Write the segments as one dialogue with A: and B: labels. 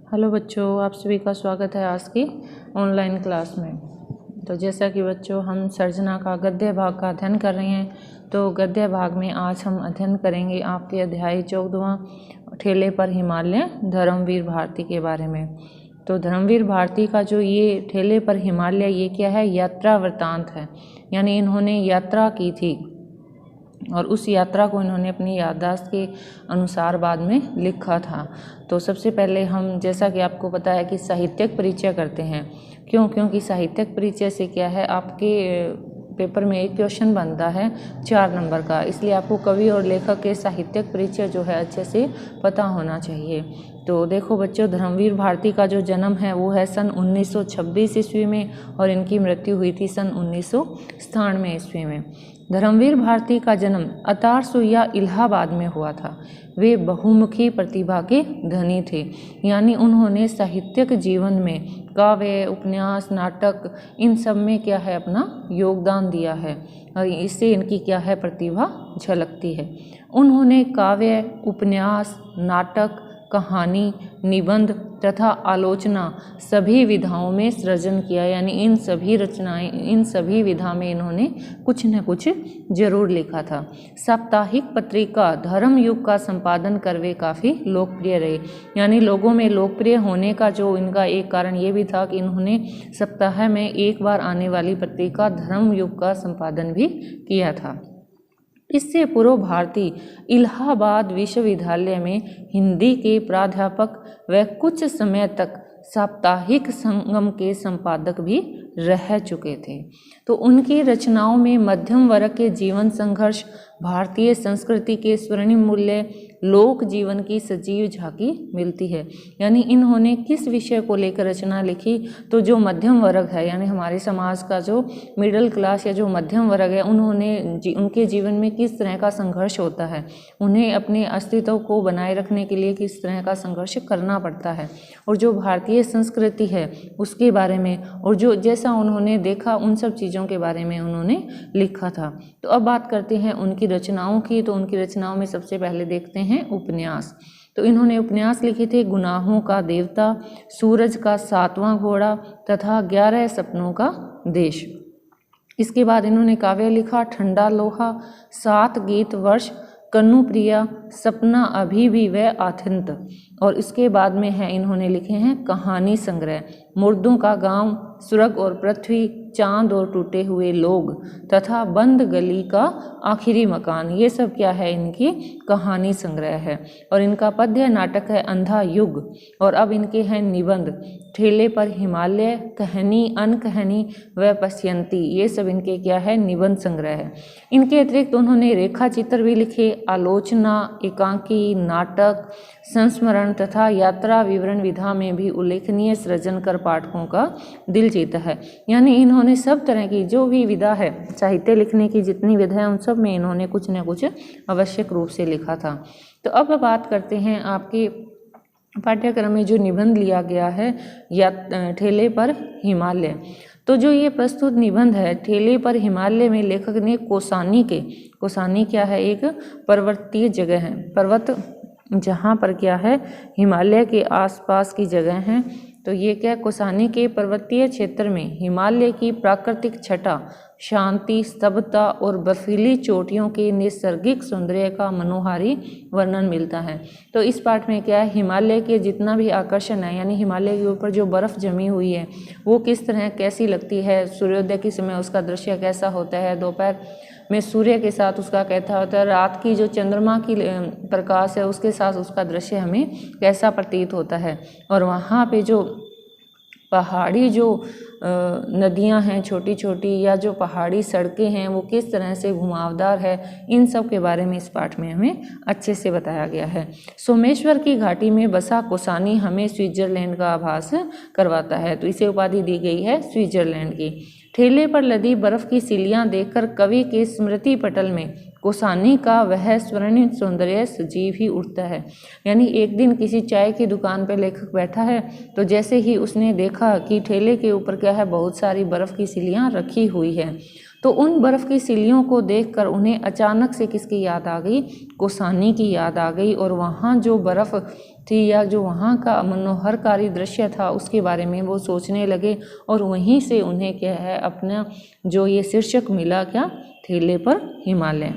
A: Hello बच्चों, आप सभी का स्वागत है आज की ऑनलाइन क्लास में। तो जैसा कि बच्चों हम सर्जना का गद्य भाग का अध्ययन कर रहे हैं, तो गद्य भाग में आज हम अध्ययन करेंगे आपके अध्याय 14वां ठेले पर हिमालय धर्मवीर भारती के बारे में। तो धर्मवीर भारती का जो ये ठेले पर हिमालय ये क्या है, यात्रा वृत्तांत है, यानी इन्होंने यात्रा की थी और उस यात्रा को इन्होंने अपनी याददाश्त के अनुसार बाद में लिखा था। तो सबसे पहले हम, जैसा कि आपको पता है कि साहित्यिक परिचय करते हैं। क्योंकि साहित्यिक परिचय से क्या है, आपके पेपर में एक क्वेश्चन बनता है 4 नंबर का, इसलिए आपको कवि और लेखक के साहित्यिक परिचय जो है अच्छे से पता होना चाहिए। तो देखो बच्चों, धर्मवीर भारती का जो जन्म है वो है सन 1926 ईस्वी में और इनकी मृत्यु हुई थी सन 1997 ईस्वी में। धर्मवीर भारती का जन्म अतारसू या इलाहाबाद में हुआ था। वे बहुमुखी प्रतिभा के धनी थे, यानी उन्होंने साहित्यिक जीवन में काव्य, उपन्यास, नाटक, इन सब में क्या है अपना योगदान दिया है और इससे इनकी क्या है प्रतिभा झलकती है। उन्होंने काव्य, उपन्यास, नाटक, कहानी, निबंध तथा आलोचना सभी विधाओं में सृजन किया, यानी इन सभी विधा में इन्होंने कुछ न कुछ जरूर लिखा था। साप्ताहिक पत्रिका धर्मयुग का संपादन कर वे काफ़ी लोकप्रिय रहे, यानी लोगों में लोकप्रिय होने का जो इनका एक कारण ये भी था कि इन्होंने सप्ताह में एक बार आने वाली पत्रिका धर्मयुग का संपादन भी किया था। इससे पूर्व भारती इलाहाबाद विश्वविद्यालय में हिंदी के प्राध्यापक व कुछ समय तक साप्ताहिक संगम के संपादक भी रह चुके थे। तो उनकी रचनाओं में मध्यम वर्ग के जीवन संघर्ष, भारतीय संस्कृति के स्वर्णिम मूल्य, लोक जीवन की सजीव झांकी मिलती है। यानी इन्होंने किस विषय को लेकर रचना लिखी, तो जो मध्यम वर्ग है, यानी हमारे समाज का जो मिडिल क्लास या जो मध्यम वर्ग है, उनके जीवन में किस तरह का संघर्ष होता है, उन्हें अपने अस्तित्व को बनाए रखने के लिए किस तरह का संघर्ष करना पड़ता है, और जो भारतीय संस्कृति है उसके बारे में, और जो जैसा उन्होंने देखा उन सब चीज़ों के बारे में उन्होंने लिखा था। तो अब बात करते हैं उनकी रचनाओं की। तो उनकी रचनाओं में सबसे पहले देखते हैं उपन्यास। तो इन्होंने उपन्यास लिखे थे गुनाहों का देवता, सूरज का 7वां घोड़ा तथा 11 सपनों का देश। इसके बाद इन्होंने काव्य लिखा ठंडा लोहा, 7 गीत वर्ष, कन्नू प्रिया, सपना अभी भी व आथिंत। और इसके बाद में है इन्होंने लिखे हैं कहानी संग्रह, मुर्दों का गांव, स्वर्ग और पृथ्वी, चांद और टूटे हुए लोग तथा बंद गली का आखिरी मकान। ये सब क्या है, इनकी कहानी संग्रह है। और इनका पद्य नाटक है अंधा युग। और अब इनके हैं निबंध, ठेले पर हिमालय, कहनी, अनकहनी व पश्यंती। ये सब इनके क्या है, निबंध संग्रह है। इनके अतिरिक्त उन्होंने रेखा चित्र भी लिखे, आलोचना, एकांकी, नाटक, संस्मरण तथा यात्रा विवरण विधा में भी उल्लेखनीय सृजन कर पाठकों का दिल जीता है। यानी इन्होंने सब तरह की जो भी विधा है, साहित्य लिखने की जितनी विधा है, उन सब में इन्होंने कुछ न कुछ आवश्यक रूप से लिखा था। तो अब बात करते हैं आपके पाठ्यक्रम में जो निबंध लिया गया है या ठेले पर हिमालय। तो जो ये प्रस्तुत निबंध है ठेले पर हिमालय में, लेखक ने कौसानी क्या है, एक पर्वतीय जगह है, पर्वत जहाँ पर क्या है हिमालय के आसपास की जगह हैं। तो ये क्या, कौसानी के पर्वतीय क्षेत्र में हिमालय की प्राकृतिक छटा, शांति, स्तब्धता और बर्फीली चोटियों के नैसर्गिक सौंदर्य का मनोहारी वर्णन मिलता है। तो इस पाठ में क्या है, हिमालय के जितना भी आकर्षण है, यानी हिमालय के ऊपर जो बर्फ़ जमी हुई है वो किस तरह कैसी लगती है, सूर्योदय के समय उसका दृश्य कैसा होता है, दोपहर में सूर्य के साथ उसका कैसा होता है, रात की जो चंद्रमा की प्रकाश है उसके साथ उसका दृश्य हमें कैसा प्रतीत होता है, और वहाँ पे जो पहाड़ी जो नदियां हैं छोटी छोटी, या जो पहाड़ी सड़कें हैं वो किस तरह से घुमावदार है, इन सब के बारे में इस पाठ में हमें अच्छे से बताया गया है। सोमेश्वर की घाटी में बसा कौसानी हमें स्विट्जरलैंड का आभास करवाता है। तो इसे उपाधि दी गई है स्विट्जरलैंड की। ठेले पर लदी बर्फ की सिलियां देखकर कवि के स्मृति पटल में कौसानी का वह स्वर्णिम सौंदर्य सजीव ही उठता है। यानी एक दिन किसी चाय की दुकान पर लेखक बैठा है, तो जैसे ही उसने देखा कि ठेले के ऊपर क्या है, बहुत सारी बर्फ़ की सिलियां रखी हुई है, तो उन बर्फ़ की सिलियों को देखकर उन्हें अचानक से किसकी याद आ गई, कौसानी की याद आ गई। और वहाँ जो बर्फ़ थी या जो वहाँ का मनोहरकारी दृश्य था उसके बारे में वो सोचने लगे। और वहीं से उन्हें क्या है अपना जो ये शीर्षक मिला क्या, थैले पर हिमालय,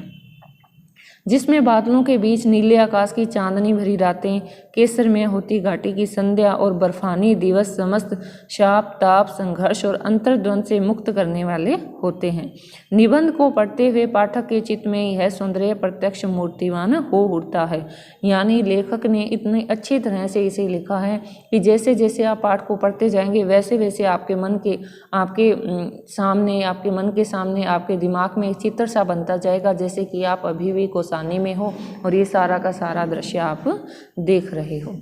A: जिसमें बादलों के बीच नीले आकाश की चांदनी भरी रातें, केसर में होती घाटी की संध्या और बर्फानी दिवस समस्त शाप ताप संघर्ष और अंतर्द्वंद से मुक्त करने वाले होते हैं। निबंध को पढ़ते हुए पाठक के चित्त में यह सौंदर्य प्रत्यक्ष मूर्तिमान हो उठता है। यानी लेखक ने इतनी अच्छी तरह से इसे लिखा है कि जैसे जैसे आप पाठ को पढ़ते जाएंगे वैसे वैसे आपके मन के सामने आपके दिमाग में एक चित्र सा बनता जाएगा, जैसे कि आप अभी भी कोसानी में हो और ये सारा का सारा दृश्य आप देख रहे हो।